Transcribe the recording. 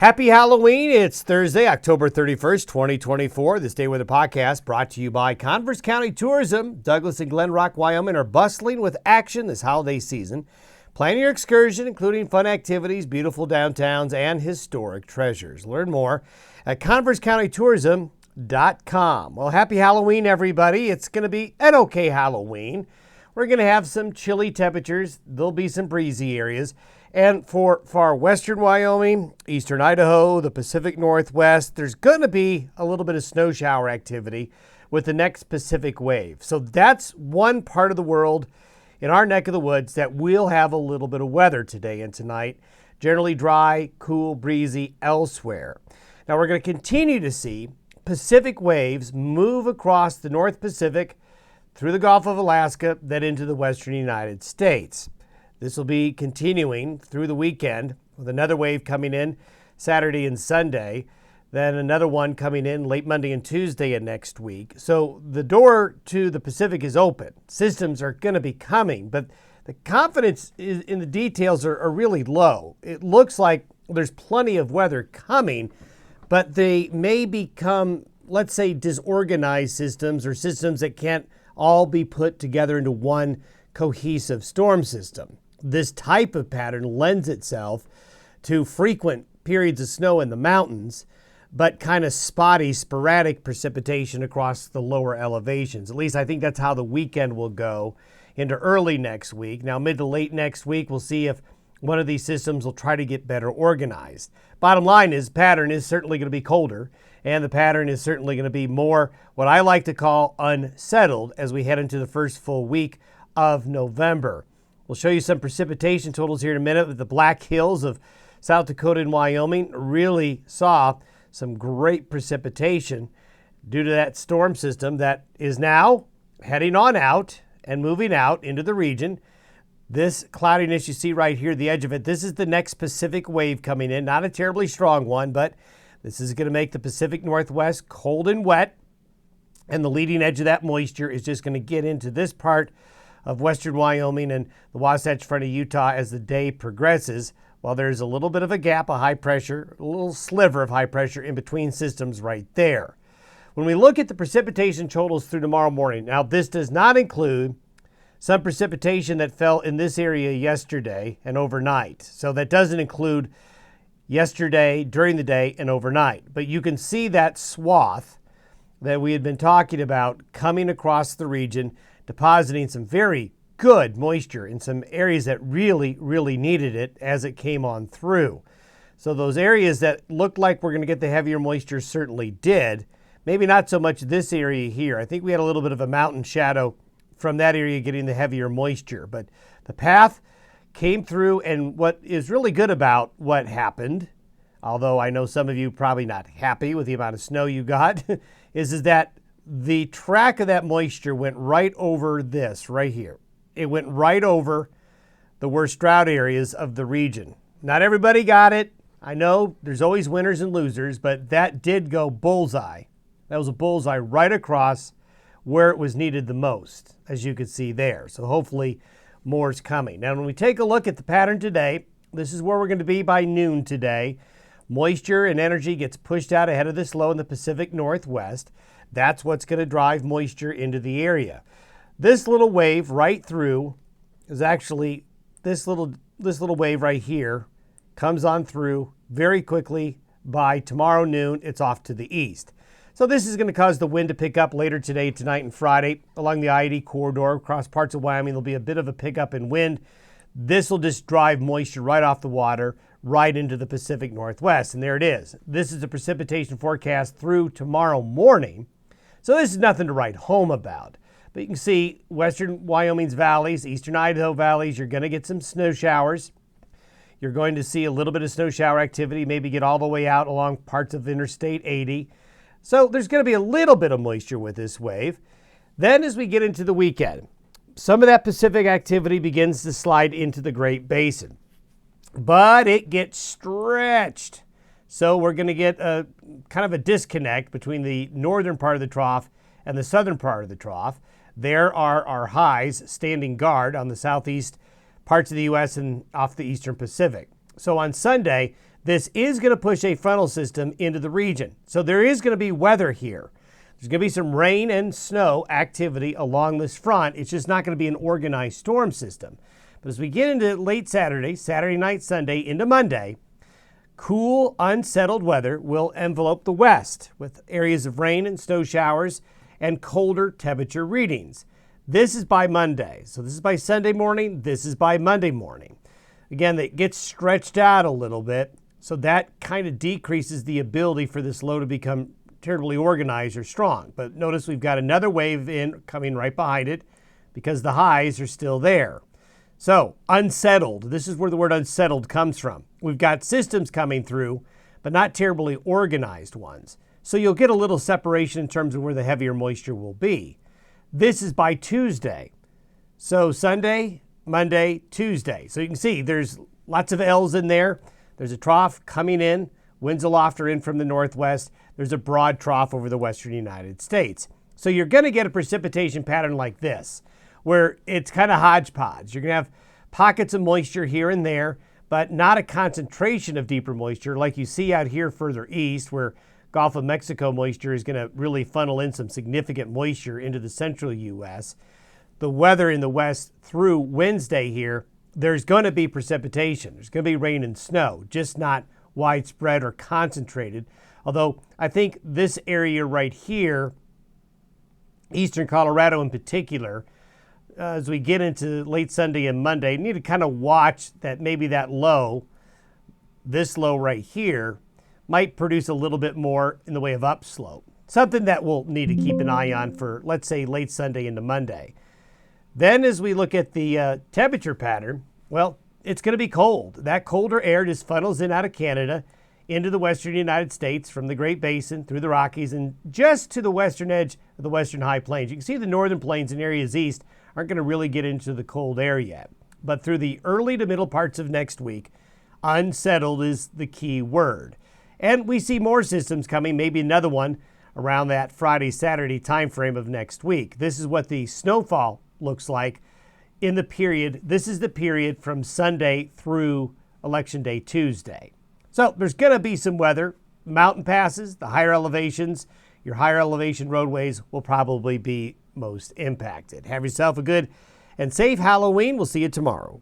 Happy Halloween. It's Thursday, October 31st, 2024. This DayWeather podcast brought to you by Converse County Tourism. Douglas and Glen Rock, Wyoming are bustling with action this holiday season. Plan your excursion, including fun activities, beautiful downtowns, and historic treasures. Learn more at conversecountytourism.com. Well, happy Halloween, everybody. It's going to be an okay Halloween. We're going to have some chilly temperatures. There'll be some breezy areas. And for far western Wyoming, eastern Idaho, the Pacific Northwest, there's going to be a little bit of snow shower activity with the next Pacific wave. So that's one part of the world in our neck of the woods that will have a little bit of weather today and tonight. Generally dry, cool, breezy elsewhere. Now we're going to continue to see Pacific waves move across the North Pacific through the Gulf of Alaska, then into the western United States. This will be continuing through the weekend with another wave coming in Saturday and Sunday, then another one coming in late Monday and Tuesday of next week. So the door to the Pacific is open. Systems are going to be coming, but the confidence in the details are really low. It looks like there's plenty of weather coming, but they may become, let's say, disorganized systems or systems that can't all be put together into one cohesive storm system. This type of pattern lends itself to frequent periods of snow in the mountains, but kind of spotty, sporadic precipitation across the lower elevations. At least I think that's how the weekend will go into early next week. Now, mid to late next week, we'll see if one of these systems will try to get better organized. Bottom line is, pattern is certainly going to be colder, and the pattern is certainly going to be more what I like to call unsettled as we head into the first full week of November. We'll show you some precipitation totals here in a minute. But the Black Hills of South Dakota and Wyoming really saw some great precipitation due to that storm system that is now heading on out and moving out into the region. This cloudiness you see right here, the edge of it, this is the next Pacific wave coming in. Not a terribly strong one, but this is going to make the Pacific Northwest cold and wet. And the leading edge of that moisture is just going to get into this part of western Wyoming and the Wasatch Front of Utah as the day progresses, while there's a little bit of a gap of high pressure, a little sliver of high pressure in between systems right there. When we look at the precipitation totals through tomorrow morning, now this does not include some precipitation that fell in this area yesterday and overnight. So that doesn't include yesterday, during the day, and overnight. But you can see that swath that we had been talking about coming across the region, depositing some very good moisture in some areas that really, really needed it as it came on through. So those areas that looked like we're going to get the heavier moisture certainly did. Maybe not so much this area here. I think we had a little bit of a mountain shadow from that area getting the heavier moisture. But the path came through, and what is really good about what happened, although I know some of you probably not happy with the amount of snow you got, is that the track of that moisture went right over this right here. It went right over the worst drought areas of the region. Not everybody got it. I know there's always winners and losers, but that did go bullseye. That was a bullseye right across where it was needed the most, as you could see there. So hopefully more's coming. Now, when we take a look at the pattern today, this is where we're going to be by noon today. Moisture and energy gets pushed out ahead of this low in the Pacific Northwest. That's what's going to drive moisture into the area. This little wave right through is actually this little wave right here comes on through very quickly. By tomorrow noon, it's off to the east. So this is going to cause the wind to pick up later today, tonight, and Friday along the I-80 corridor across parts of Wyoming. There'll be a bit of a pickup in wind. This will just drive moisture right off the water, right into the Pacific Northwest. And there it is. This is the precipitation forecast through tomorrow morning. So this is nothing to write home about. But you can see western Wyoming's valleys, eastern Idaho valleys, you're going to get some snow showers. You're going to see a little bit of snow shower activity, maybe get all the way out along parts of Interstate 80. So there's going to be a little bit of moisture with this wave. Then as we get into the weekend, some of that Pacific activity begins to slide into the Great Basin. But it gets stretched. So we're going to get a kind of a disconnect between the northern part of the trough and the southern part of the trough. There are our highs standing guard on the southeast parts of the U.S. and off the eastern Pacific. So on Sunday, This is going to push a frontal system into the region. So there is going to be weather here. There's going to be some rain and snow activity along this front. It's just not going to be an organized storm system. But as we get into late Saturday, Saturday night, Sunday, into Monday, cool, unsettled weather will envelope the west with areas of rain and snow showers and colder temperature readings. This is by Monday. So this is by Sunday morning. This is by Monday morning. Again, it gets stretched out a little bit. So that kind of decreases the ability for this low to become terribly organized or strong. But notice we've got another wave in coming right behind it because the highs are still there. So unsettled, this is where the word unsettled comes from. We've got systems coming through, but not terribly organized ones. So you'll get a little separation in terms of where the heavier moisture will be. This is by Tuesday. So Sunday, Monday, Tuesday. So you can see there's lots of L's in there. There's a trough coming in. Winds aloft are in from the northwest. There's a broad trough over the western United States. So you're going to get a precipitation pattern like this, where it's kind of hodgepodge. You're going to have pockets of moisture here and there, but not a concentration of deeper moisture like you see out here further east, where Gulf of Mexico moisture is going to really funnel in some significant moisture into the central U.S. The weather in the west through Wednesday here, there's going to be precipitation. There's going to be rain and snow, just not widespread or concentrated. Although I think this area right here, eastern Colorado in particular, as we get into late Sunday and Monday, you need to kind of watch that maybe that low, this low right here, might produce a little bit more in the way of upslope. Something that we'll need to keep an eye on for, let's say, late Sunday into Monday. Then as we look at the temperature pattern, well, it's going to be cold. That colder air just funnels in out of Canada into the western United States from the Great Basin through the Rockies and just to the western edge of the western high plains. You can see the northern plains and areas east aren't going to really get into the cold air yet. But through the early to middle parts of next week, unsettled is the key word. And we see more systems coming, maybe another one around that Friday, Saturday time frame of next week. This is what the snowfall looks like in the period. This is the period from Sunday through Election Day Tuesday. So there's going to be some weather. Mountain passes, the higher elevations, your higher elevation roadways will probably be most impacted. Have yourself a good and safe Halloween. We'll see you tomorrow.